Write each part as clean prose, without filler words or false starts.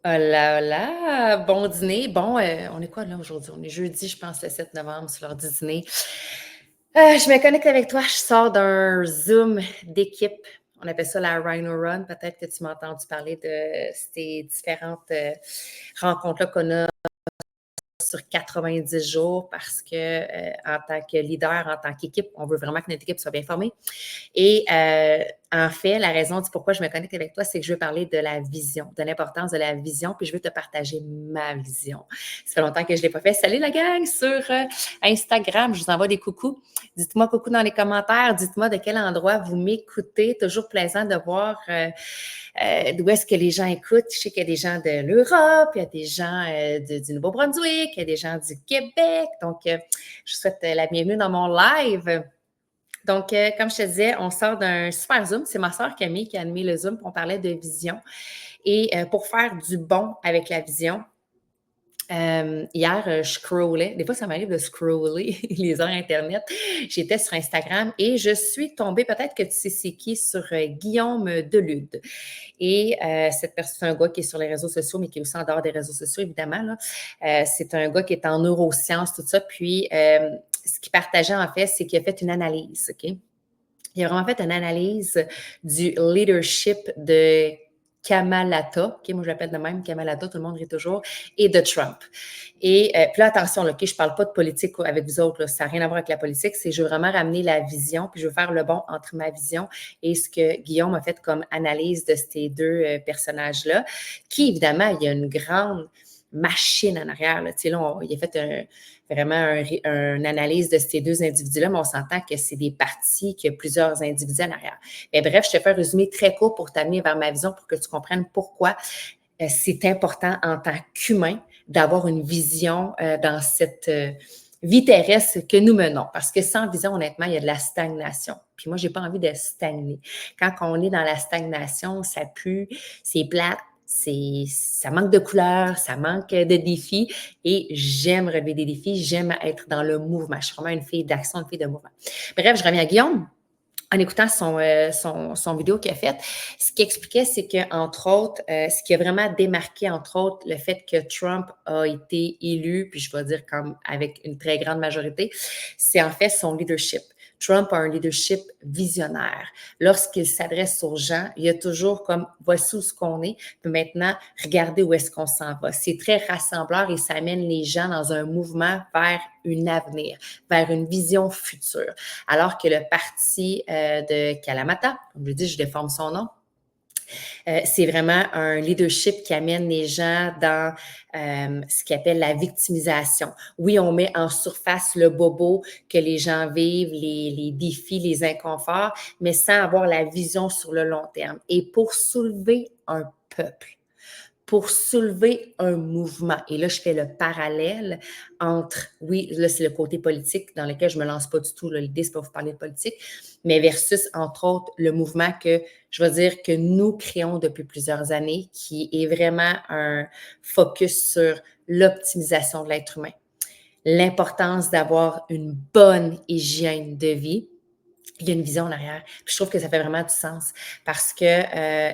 Hola, hola, bon dîner. Bon, on est quoi là aujourd'hui? On est jeudi, je pense, le 7 novembre, c'est l'heure du dîner. Je me connecte avec toi, je sors d'un Zoom d'équipe. On appelle ça la Rhino Run. Peut-être que tu m'as entendu parler de ces différentes rencontres-là qu'on a sur 90 jours parce que en tant que leader, en tant qu'équipe, on veut vraiment que notre équipe soit bien formée. Et en fait, la raison du pourquoi je me connecte avec toi, c'est que je veux parler de la vision, de l'importance de la vision, puis je veux te partager ma vision. Ça fait longtemps que je ne l'ai pas fait. Salut la gang sur Instagram, je vous envoie des coucous. Dites-moi coucou dans les commentaires, dites-moi de quel endroit vous m'écoutez. Toujours plaisant de voir d'où est-ce que les gens écoutent. Je sais qu'il y a des gens de l'Europe, il y a des gens du Nouveau-Brunswick, il y a des gens du Québec. Donc, je vous souhaite la bienvenue dans mon live. Donc, comme je te disais, on sort d'un super Zoom. C'est ma soeur Camille qui a animé le Zoom. On parlait de vision. Et pour faire du bon avec la vision, hier, je scrollais. Des fois, ça m'arrive de scroller les heures Internet. J'étais sur Instagram et je suis tombée, peut-être que tu sais c'est qui, sur Guillaume Delude. Et cette personne, c'est un gars qui est sur les réseaux sociaux, mais qui est aussi en dehors des réseaux sociaux, évidemment. Là. C'est un gars qui est en neurosciences, tout ça. Puis, ce qu'il partageait, en fait, c'est qu'il a fait une analyse, OK? Il a vraiment fait une analyse du leadership de Kamalata, OK, moi je l'appelle de même, Kamalata, tout le monde rit toujours, et de Trump. Et puis là, attention, là, OK, je ne parle pas de politique avec vous autres, là, ça n'a rien à voir avec la politique, c'est je veux vraiment ramener la vision, puis je veux faire le bon entre ma vision et ce que Guillaume a fait comme analyse de ces deux personnages-là, qui, évidemment, il y a une grande machine en arrière. Là. Tu sais, là, il a fait vraiment une analyse de ces deux individus-là, mais on s'entend que c'est des parties, qu'il y a plusieurs individus en arrière. Mais bref, je te fais un résumé très court pour t'amener vers ma vision pour que tu comprennes pourquoi c'est important en tant qu'humain d'avoir une vision dans cette vie terrestre que nous menons. Parce que sans vision, honnêtement, il y a de la stagnation. Puis moi, j'ai pas envie de stagner. Quand on est dans la stagnation, ça pue, c'est plate, ça manque de couleurs, ça manque de défis et j'aime relever des défis, j'aime être dans le mouvement. Je suis vraiment une fille d'action, une fille de mouvement. Bref, je reviens à Guillaume en écoutant son vidéo qu'il a faite, ce qu'il expliquait, c'est qu'entre autres, ce qui a vraiment démarqué, entre autres, le fait que Trump a été élu, puis je vais dire comme avec une très grande majorité, c'est en fait son leadership. Trump a un leadership visionnaire. Lorsqu'il s'adresse aux gens, il y a toujours comme voici où ce qu'on est, puis maintenant, regardez où est-ce qu'on s'en va. C'est très rassembleur et ça amène les gens dans un mouvement vers un avenir, vers une vision future. Alors que le parti de Kalamata, comme je dis, je déforme son nom, c'est vraiment un leadership qui amène les gens dans ce qu'on appelle la victimisation. Oui, on met en surface le bobo que les gens vivent, les défis, les inconforts, mais sans avoir la vision sur le long terme. Et pour soulever un peuple, pour soulever un mouvement. Et là, je fais le parallèle entre, oui, là, c'est le côté politique dans lequel je ne me lance pas du tout. L'idée, c'est pas vous parler de politique, mais versus, entre autres, le mouvement que je veux dire que nous créons depuis plusieurs années, qui est vraiment un focus sur l'optimisation de l'être humain. L'importance d'avoir une bonne hygiène de vie. Il y a une vision en arrière. Puis je trouve que ça fait vraiment du sens parce que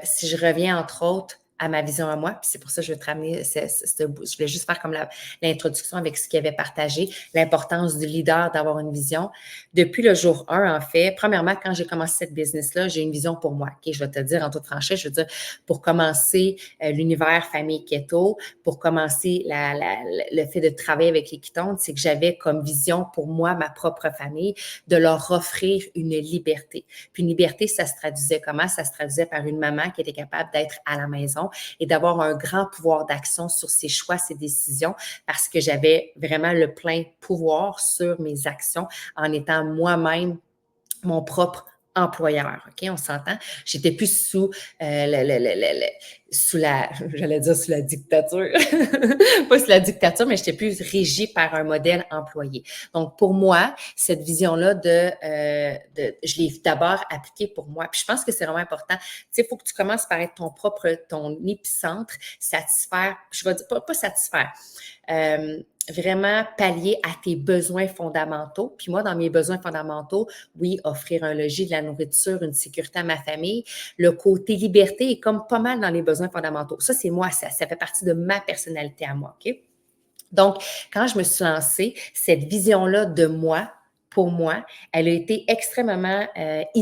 si je reviens, entre autres, à ma vision à moi, puis c'est pour ça que je veux te ramener, je voulais juste faire comme l'introduction avec ce qu'il avait partagé, l'importance du leader d'avoir une vision. Depuis le jour 1, en fait, premièrement, quand j'ai commencé cette business-là, j'ai une vision pour moi. Okay? Je vais te dire en toute franchise, je veux dire, pour commencer l'univers famille keto, pour commencer le fait de travailler avec les ketones, c'est que j'avais comme vision pour moi, ma propre famille, de leur offrir une liberté. Puis une liberté, ça se traduisait comment? Ça se traduisait par une maman qui était capable d'être à la maison et d'avoir un grand pouvoir d'action sur ses choix, ses décisions, parce que j'avais vraiment le plein pouvoir sur mes actions en étant moi-même mon propre employeur, OK? On s'entend? J'étais plus sous sous la, j'allais dire sous la dictature, pas sous la dictature, mais j'étais plus régie par un modèle employé. Donc, pour moi, cette vision-là je l'ai d'abord appliquée pour moi. Puis je pense que c'est vraiment important. Tu sais, il faut que tu commences par être ton épicentre, satisfaire, je vais dire pas satisfaire, vraiment pallier à tes besoins fondamentaux. Puis moi, dans mes besoins fondamentaux, oui, offrir un logis, de la nourriture, une sécurité à ma famille. Le côté liberté est comme pas mal dans les besoins fondamentaux. Ça, c'est moi, ça fait partie de ma personnalité à moi, OK? Donc, quand je me suis lancée, cette vision-là de moi, pour moi, elle a été extrêmement, tu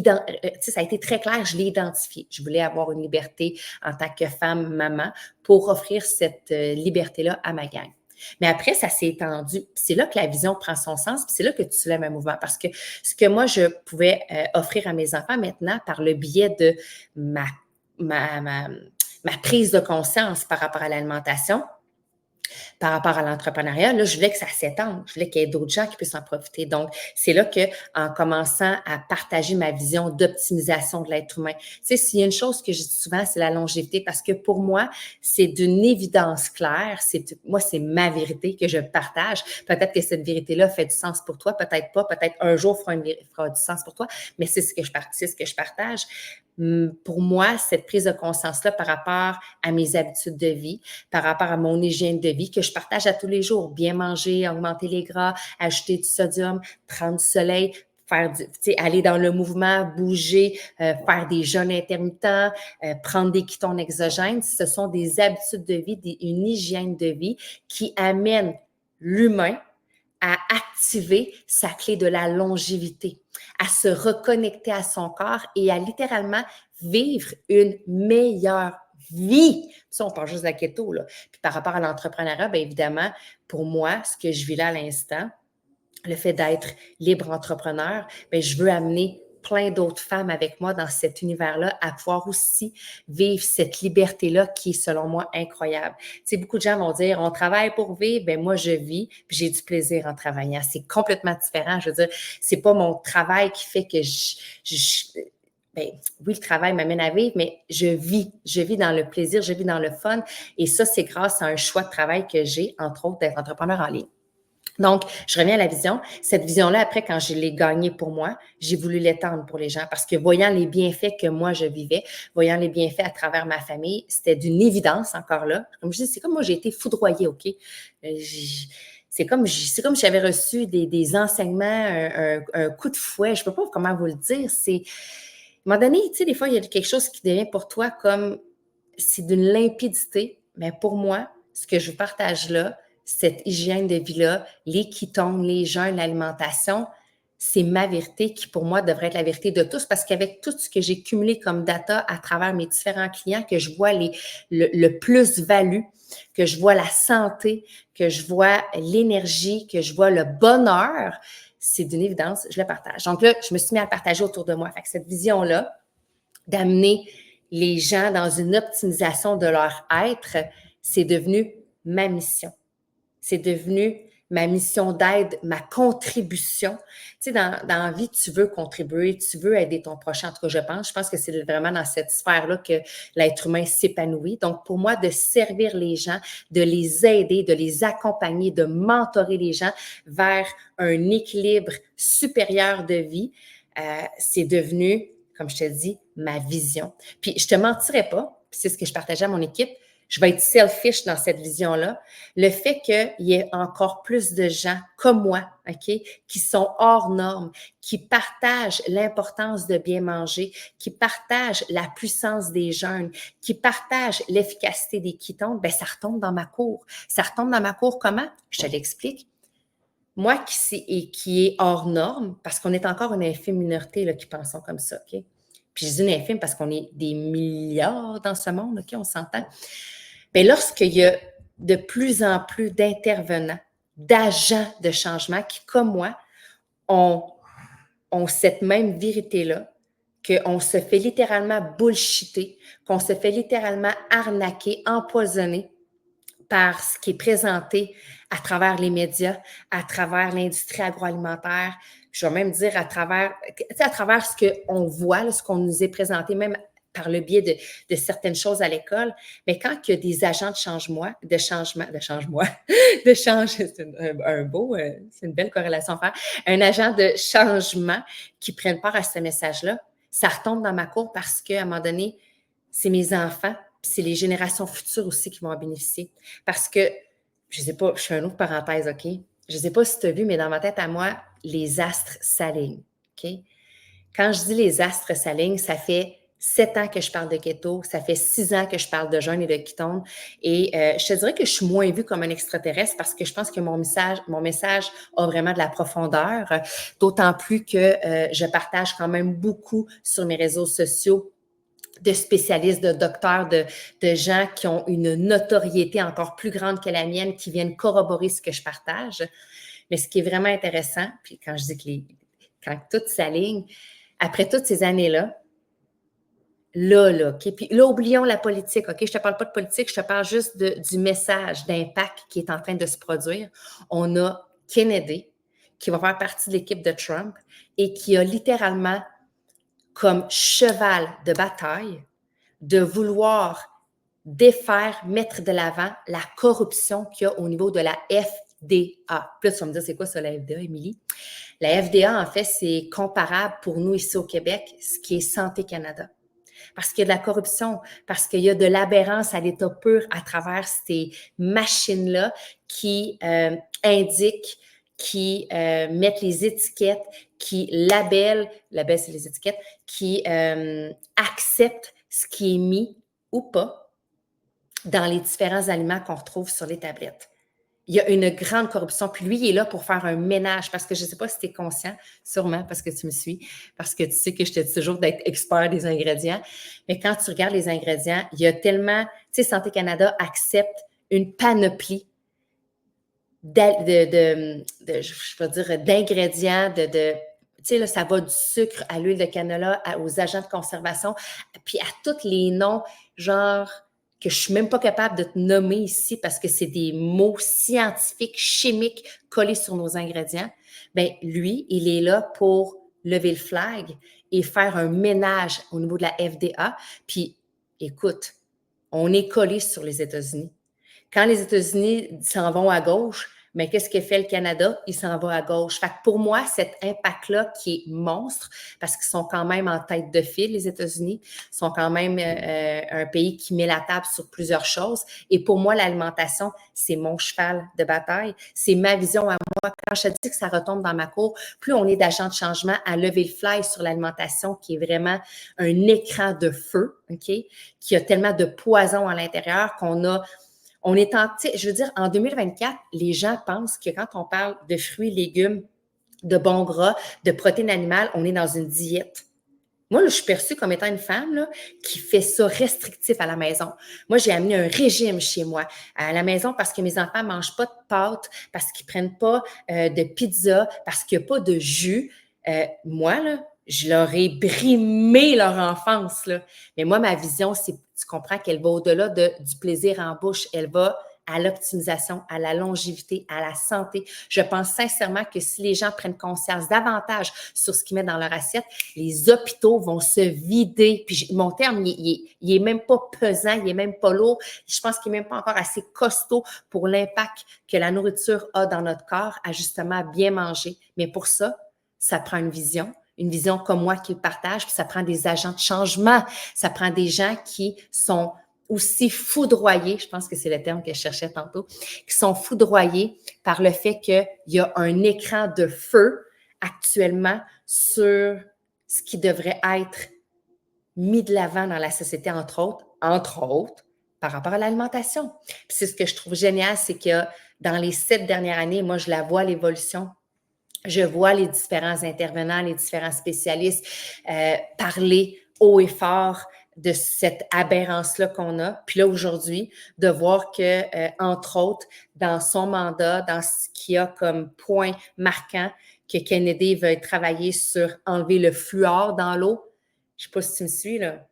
sais, ça a été très clair, je l'ai identifié. Je voulais avoir une liberté en tant que femme, maman, pour offrir cette liberté-là à ma gang. Mais après, ça s'est étendu. C'est là que la vision prend son sens, puis c'est là que tu soulèves un mouvement. Parce que ce que moi, je pouvais offrir à mes enfants maintenant par le biais de ma, ma, ma, ma prise de conscience par rapport à l'alimentation, par rapport à l'entrepreneuriat, là, je voulais que ça s'étende. Je voulais qu'il y ait d'autres gens qui puissent en profiter. Donc, c'est là que, en commençant à partager ma vision d'optimisation de l'être humain, tu sais, s'il y a une chose que je dis souvent, c'est la longévité, parce que pour moi, c'est d'une évidence claire. Moi, c'est ma vérité que je partage. Peut-être que cette vérité-là fait du sens pour toi, peut-être pas. Peut-être un jour fera du sens pour toi, mais c'est ce que je partage. Pour moi, cette prise de conscience-là par rapport à mes habitudes de vie, par rapport à mon hygiène de vie que je partage à tous les jours. Bien manger, augmenter les gras, ajouter du sodium, prendre du soleil, aller dans le mouvement, bouger, faire des jeûnes intermittents, prendre des ketones exogènes. Ce sont des habitudes de vie, une hygiène de vie qui amène l'humain à activer sa clé de la longévité, à se reconnecter à son corps et à littéralement vivre une meilleure vie. Ça, on parle juste de la keto, là. Puis par rapport à l'entrepreneuriat, bien évidemment, pour moi, ce que je vis là à l'instant, le fait d'être libre entrepreneur, bien, je veux amener plein d'autres femmes avec moi dans cet univers-là à pouvoir aussi vivre cette liberté-là qui est, selon moi, incroyable. Tu sais, beaucoup de gens vont dire, on travaille pour vivre, ben moi, je vis, puis j'ai du plaisir en travaillant. C'est complètement différent. Je veux dire, c'est pas mon travail qui fait que ben, oui, le travail m'amène à vivre, mais je vis dans le plaisir, je vis dans le fun. Et ça, c'est grâce à un choix de travail que j'ai, entre autres, d'être entrepreneur en ligne. Donc, je reviens à la vision. Cette vision-là, après, quand je l'ai gagnée pour moi, j'ai voulu l'étendre pour les gens parce que voyant les bienfaits que moi, je vivais, voyant les bienfaits à travers ma famille, c'était d'une évidence encore là. Comme je dis, c'est comme moi, j'ai été foudroyée, OK? C'est comme si j'avais reçu des enseignements, un coup de fouet. Je ne peux pas comment vous le dire. À un moment donné, tu sais, des fois, il y a quelque chose qui devient pour toi comme, c'est d'une limpidité. Mais pour moi, ce que je partage là, cette hygiène de vie-là, les ketones, les jeûnes, l'alimentation, c'est ma vérité qui, pour moi, devrait être la vérité de tous parce qu'avec tout ce que j'ai cumulé comme data à travers mes différents clients, que je vois le plus-value, que je vois la santé, que je vois l'énergie, que je vois le bonheur, c'est d'une évidence, je le partage. Donc là, je me suis mis à le partager autour de moi. Fait que cette vision-là, d'amener les gens dans une optimisation de leur être, c'est devenu ma mission. C'est devenu ma mission d'aide, ma contribution. Tu sais, dans la vie, tu veux contribuer, tu veux aider ton prochain. En tout cas, je pense. Je pense que c'est vraiment dans cette sphère-là que l'être humain s'épanouit. Donc, pour moi, de servir les gens, de les aider, de les accompagner, de mentorer les gens vers un équilibre supérieur de vie, c'est devenu, comme je te dis, ma vision. Puis, je te mentirais pas, puis c'est ce que je partageais à mon équipe, je vais être selfish dans cette vision-là. Le fait qu'il y ait encore plus de gens comme moi, OK, qui sont hors normes, qui partagent l'importance de bien manger, qui partagent la puissance des jeûnes, qui partagent l'efficacité des ketones, ben ça retombe dans ma cour. Ça retombe dans ma cour comment? Je te l'explique. Moi qui est hors norme, parce qu'on est encore une infime minorité là, qui pensons comme ça, OK? Puis je dis une infime parce qu'on est des milliards dans ce monde, OK? On s'entend. Mais lorsqu'il y a de plus en plus d'intervenants, d'agents de changement qui, comme moi, ont, ont cette même vérité-là, qu'on se fait littéralement bullshiter, qu'on se fait littéralement arnaquer, empoisonner par ce qui est présenté à travers les médias, à travers l'industrie agroalimentaire, je vais même dire à travers ce qu'on voit, là, ce qu'on nous est présenté, même par le biais de certaines choses à l'école. Mais quand il y a des agents c'est une belle corrélation à faire, un agent de changement qui prennent part à ce message-là, ça retombe dans ma cour parce qu'à un moment donné, c'est mes enfants, puis c'est les générations futures aussi qui vont en bénéficier. Parce que je sais pas, je fais une autre parenthèse, OK? Je sais pas si tu as vu, mais dans ma tête à moi, les astres s'alignent, OK? Quand je dis les astres s'alignent, ça fait 7 ans que je parle de keto, ça fait 6 ans que je parle de jeûne et de ketone. Et je te dirais que je suis moins vue comme un extraterrestre parce que je pense que mon message a vraiment de la profondeur, d'autant plus que je partage quand même beaucoup sur mes réseaux sociaux de spécialistes, de docteurs, de gens qui ont une notoriété encore plus grande que la mienne, qui viennent corroborer ce que je partage. Mais ce qui est vraiment intéressant, puis quand je dis quand tout s'aligne, après toutes ces années-là, là, OK? Puis là, oublions la politique, OK? Je te parle pas de politique, je te parle juste du message, d'impact qui est en train de se produire. On a Kennedy, qui va faire partie de l'équipe de Trump et qui a littéralement comme cheval de bataille de vouloir défaire, mettre de l'avant la corruption qu'il y a au niveau de la FDA. Puis là, tu vas me dire, c'est quoi ça, la FDA, Émilie? La FDA, en fait, c'est comparable pour nous ici au Québec, ce qui est Santé Canada. Parce qu'il y a de la corruption, parce qu'il y a de l'aberrance à l'état pur à travers ces machines-là qui indiquent, qui mettent les étiquettes, qui labellent c'est les étiquettes, qui acceptent ce qui est mis ou pas dans les différents aliments qu'on retrouve sur les tablettes. Il y a une grande corruption. Puis lui, il est là pour faire un ménage parce que je ne sais pas si tu es conscient, sûrement parce que tu me suis, parce que tu sais que je te dis toujours d'être expert des ingrédients. Mais quand tu regardes les ingrédients, il y a tellement, tu sais, Santé Canada accepte une panoplie je vais dire, d'ingrédients, tu sais, là, ça va du sucre à l'huile de canola, aux agents de conservation, puis à tous les noms, genre, que je suis même pas capable de te nommer ici parce que c'est des mots scientifiques, chimiques collés sur nos ingrédients. Bien, lui, il est là pour lever le flag et faire un ménage au niveau de la FDA. Puis, écoute, on est collé sur les États-Unis. Quand les États-Unis s'en vont à gauche, mais qu'est-ce que fait le Canada? Il s'en va à gauche. Fait que pour moi, cet impact-là qui est monstre, parce qu'ils sont quand même en tête de file, les États-Unis, sont quand même un pays qui met la table sur plusieurs choses. Et pour moi, l'alimentation, c'est mon cheval de bataille. C'est ma vision à moi. Quand je te dis que ça retombe dans ma cour, plus on est d'agents de changement à lever le fly sur l'alimentation, qui est vraiment un écran de feu, OK? Qui a tellement de poison à l'intérieur on est je veux dire, en 2024, les gens pensent que quand on parle de fruits, légumes, de bons gras, de protéines animales, on est dans une diète. Moi, là, je suis perçue comme étant une femme là, qui fait ça restrictif à la maison. Moi, j'ai amené un régime chez moi à la maison parce que mes enfants ne mangent pas de pâtes, parce qu'ils ne prennent pas de pizza, parce qu'il n'y a pas de jus. Moi, là, je leur ai brimé leur enfance. Là. Mais moi, ma vision, c'est, tu comprends qu'elle va au-delà du plaisir en bouche. Elle va à l'optimisation, à la longévité, à la santé. Je pense sincèrement que si les gens prennent conscience davantage sur ce qu'ils mettent dans leur assiette, les hôpitaux vont se vider. Puis mon terme, il est même pas pesant, il est même pas lourd. Je pense qu'il est même pas encore assez costaud pour l'impact que la nourriture a dans notre corps à justement bien manger. Mais pour ça prend une vision comme moi qui le partage, puis ça prend des agents de changement, ça prend des gens qui sont aussi foudroyés, je pense que c'est le terme que je cherchais tantôt, qui sont foudroyés par le fait qu'il y a un écran de feu actuellement sur ce qui devrait être mis de l'avant dans la société, entre autres, par rapport à l'alimentation. Puis c'est ce que je trouve génial, c'est que dans les 7 dernières années, moi, je la vois, l'évolution. Je vois les différents intervenants, les différents spécialistes parler haut et fort de cette aberrance-là qu'on a. Puis là, aujourd'hui, de voir que, entre autres, dans son mandat, dans ce qu'il y a comme point marquant, que Kennedy veut travailler sur enlever le fluor dans l'eau. Je ne sais pas si tu me suis, là.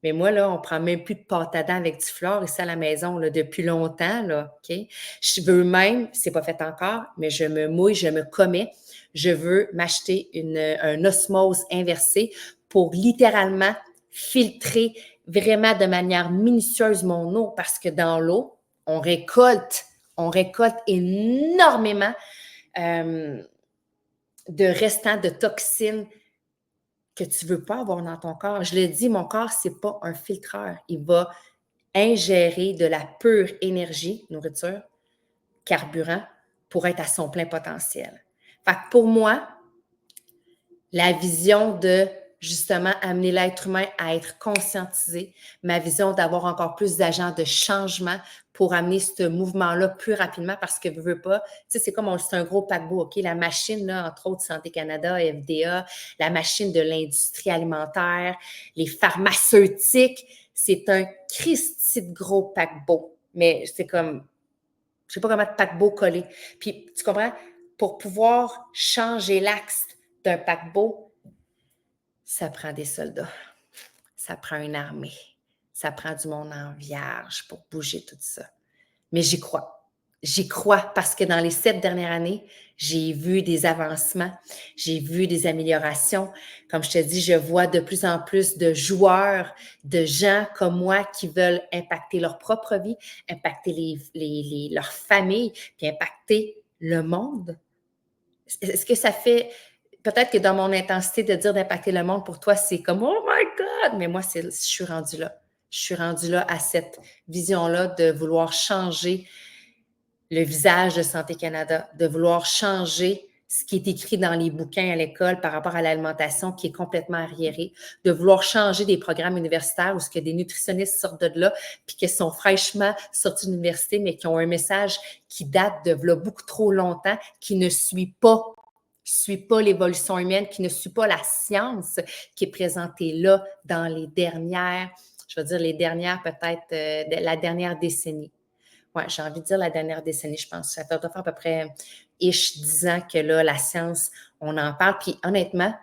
Mais moi, là, on ne prend même plus de pâte à dents avec du fluor ici à la maison là, depuis longtemps. Là, OK? Je veux même, c'est pas fait encore, mais je me mouille, je me commets. Je veux m'acheter un osmose inversée pour littéralement filtrer vraiment de manière minutieuse mon eau parce que dans l'eau, on récolte énormément euh, de restants de toxines que tu ne veux pas avoir dans ton corps. Je le dis, mon corps, ce n'est pas un filtreur. Il va ingérer de la pure énergie, nourriture, carburant pour être à son plein potentiel. Fait que pour moi, la vision de justement amener l'être humain à être conscientisé, ma vision d'avoir encore plus d'agents de changement pour amener ce mouvement-là plus rapidement parce que veux pas, tu sais, c'est comme c'est un gros paquebot, OK? La machine, là, entre autres Santé Canada, FDA, la machine de l'industrie alimentaire, les pharmaceutiques, c'est un Christi de gros paquebot. Mais c'est comme, je sais pas comment de paquebot coller. Puis, tu comprends? Pour pouvoir changer l'axe d'un paquebot, ça prend des soldats, ça prend une armée, ça prend du monde en vierge pour bouger tout ça. Mais j'y crois. J'y crois parce que dans les 7 dernières années, j'ai vu des avancements, j'ai vu des améliorations. Comme je te dis, je vois de plus en plus de joueurs, de gens comme moi qui veulent impacter leur propre vie, impacter leur famille, puis impacter le monde. Est-ce que ça fait... Peut-être que dans mon intensité de dire d'impacter le monde, pour toi, c'est comme « Oh my God! » Mais moi, je suis rendue là. Je suis rendue là à cette vision-là de vouloir changer le visage de Santé Canada, de vouloir changer ce qui est écrit dans les bouquins à l'école par rapport à l'alimentation qui est complètement arriérée, de vouloir changer des programmes universitaires où ce que des nutritionnistes sortent de là puis qui sont fraîchement sortis de l'université mais qui ont un message qui date de là, beaucoup trop longtemps, qui ne suit pas l'évolution humaine, qui ne suit pas la science qui est présentée là dans les dernières, je veux dire les dernières peut-être, la dernière décennie. Ouais, j'ai envie de dire la dernière décennie, je pense. Ça fait à peu près 10 ans que là, la science, on en parle. Puis honnêtement,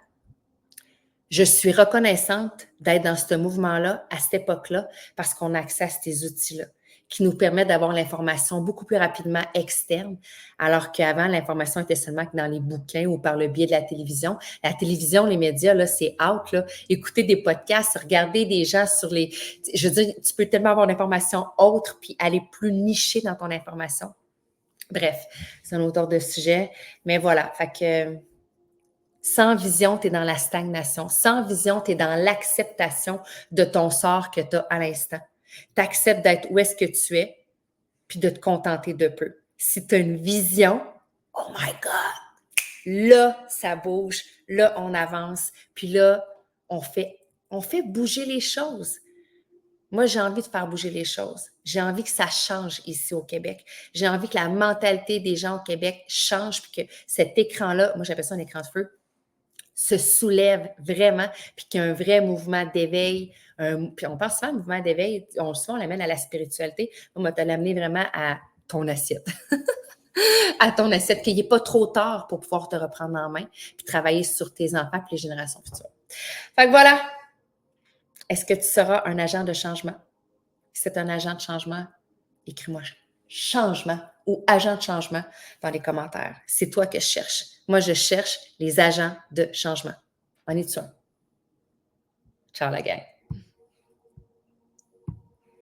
je suis reconnaissante d'être dans ce mouvement-là, à cette époque-là, parce qu'on a accès à ces outils-là qui nous permettent d'avoir l'information beaucoup plus rapidement externe, alors qu'avant, l'information était seulement que dans les bouquins ou par le biais de la télévision. La télévision, les médias, là, c'est out, là. Écouter des podcasts, regarder des gens sur les... Je veux dire, tu peux tellement avoir d'informations autres puis aller plus nicher dans ton information. Bref, c'est un auteur de sujet. Mais voilà, fait que... Sans vision, tu es dans la stagnation. Sans vision, tu es dans l'acceptation de ton sort que tu as à l'instant. Tu acceptes d'être où est-ce que tu es, puis de te contenter de peu. Si tu as une vision, oh my God, là, ça bouge, là, on avance, puis là, on fait bouger les choses. Moi, j'ai envie de faire bouger les choses. J'ai envie que ça change ici au Québec. J'ai envie que la mentalité des gens au Québec change, puis que cet écran-là, moi j'appelle ça un écran de feu, se soulève vraiment, puis qu'il y a un vrai mouvement d'éveil. Puis on parle souvent de mouvement d'éveil, souvent on l'amène à la spiritualité. On va te l'amener vraiment à ton assiette. À ton assiette, qu'il n'est pas trop tard pour pouvoir te reprendre en main, puis travailler sur tes enfants et les générations futures. Fait que voilà. Est-ce que tu seras un agent de changement? Si c'est un agent de changement, écris-moi changement ou agent de changement dans les commentaires. C'est toi que je cherche. Moi, je cherche les agents de changement. On est dessus. Ciao la gang.